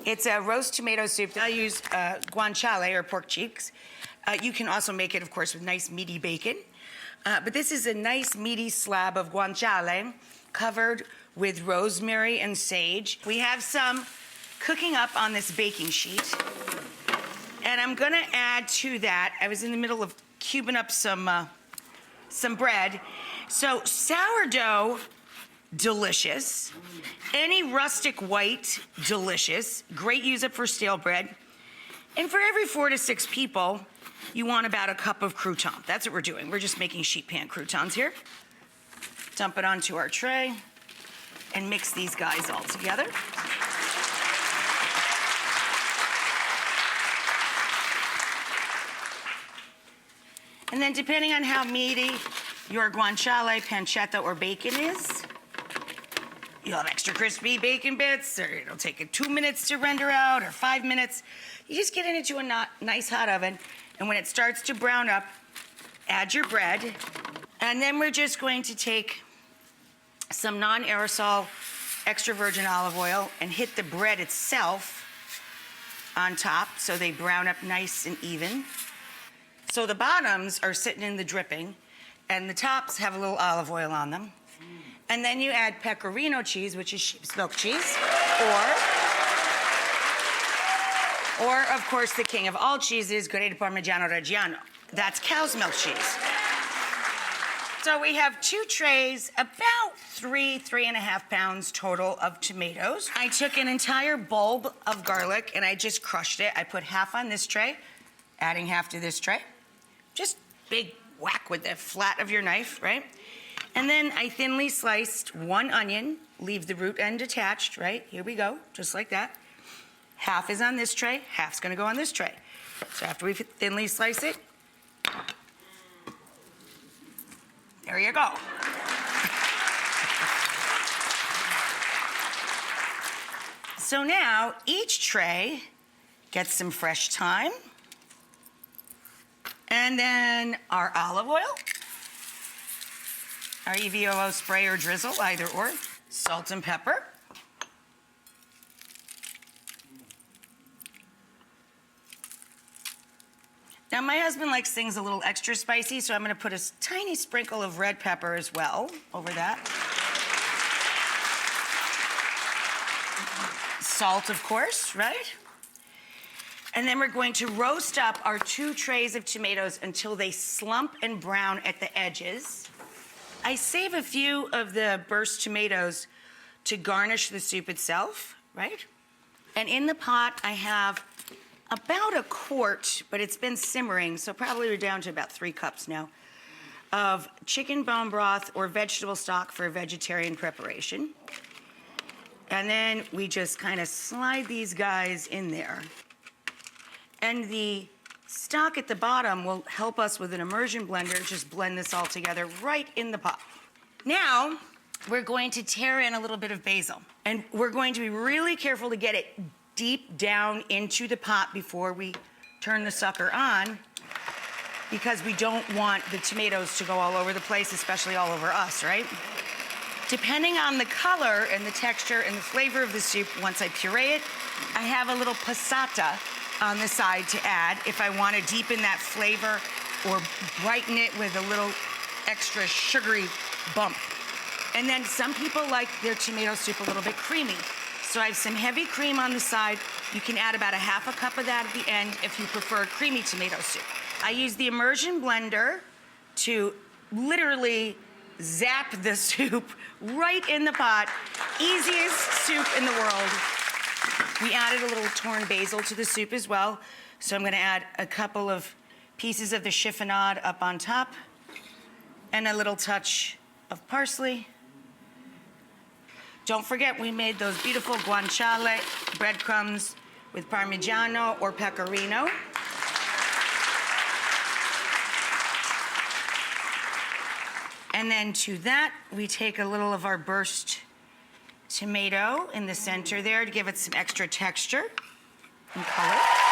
It's a roast tomato soup. I use guanciale or pork cheeks. You can also make it, of course, with nice meaty bacon. But this is a nice meaty slab of guanciale covered with rosemary and sage. We have some cooking up on this baking sheet. And I'm gonna add to that, I was in the middle of cubing up some bread. So sourdough, delicious. Any rustic white, delicious. Great use up for stale bread. And for every 4 to 6 people, you want about a cup of crouton. That's what we're doing. We're just making sheet pan croutons here. Dump it onto our tray and mix these guys all together. And then depending on how meaty your guanciale, pancetta, or bacon is, you'll have extra crispy bacon bits, or it'll take it 2 minutes to render out, or 5 minutes. You just get it into a nice hot oven, and when it starts to brown up, add your bread, and then we're just going to take some non-aerosol extra virgin olive oil and hit the bread itself on top so they brown up nice and even. So the bottoms are sitting in the dripping, and the tops have a little olive oil on them. And then you add pecorino cheese, which is sheep's milk cheese, or of course, the king of all cheeses, grated Parmigiano Reggiano. That's cow's milk cheese. So we have 2 trays, about 3.5 pounds total of tomatoes. I took an entire bulb of garlic and I just crushed it. I put half on this tray, adding half to this tray. Just big whack with the flat of your knife, right? And then I thinly sliced 1 onion, leave the root end attached, right? Here we go, just like that. Half is on this tray, half's gonna go on this tray. So after we thinly slice it, there you go. So now each tray gets some fresh thyme, and then our olive oil, our EVOO spray or drizzle, either or, salt and pepper. Now my husband likes things a little extra spicy, so I'm gonna put a tiny sprinkle of red pepper as well over that. Salt, of course, right? And then we're going to roast up our 2 trays of tomatoes until they slump and brown at the edges. I save a few of the burst tomatoes to garnish the soup itself, right? And in the pot, I have about 1 quart, but it's been simmering, so probably we're down to about 3 cups now, of chicken bone broth or vegetable stock for vegetarian preparation. And then we just kind of slide these guys in there. And the stock at the bottom will help us with an immersion blender, just blend this all together right in the pot. Now, we're going to tear in a little bit of basil. And we're going to be really careful to get it deep down into the pot before we turn the sucker on, because we don't want the tomatoes to go all over the place, especially all over us, right? Depending on the color and the texture and the flavor of the soup, once I puree it, I have a little passata on the side to add if I want to deepen that flavor or brighten it with a little extra sugary bump. And then some people like their tomato soup a little bit creamy. So I have some heavy cream on the side. You can add about 1/2 cup of that at the end if you prefer creamy tomato soup. I use the immersion blender to literally zap the soup right in the pot. Easiest soup in the world. We added a little torn basil to the soup as well. So I'm gonna add a couple of pieces of the chiffonade up on top and a little touch of parsley. Don't forget, we made those beautiful guanciale breadcrumbs with Parmigiano or Pecorino. And then to that, we take a little of our burst tomato in the center there to give it some extra texture and color.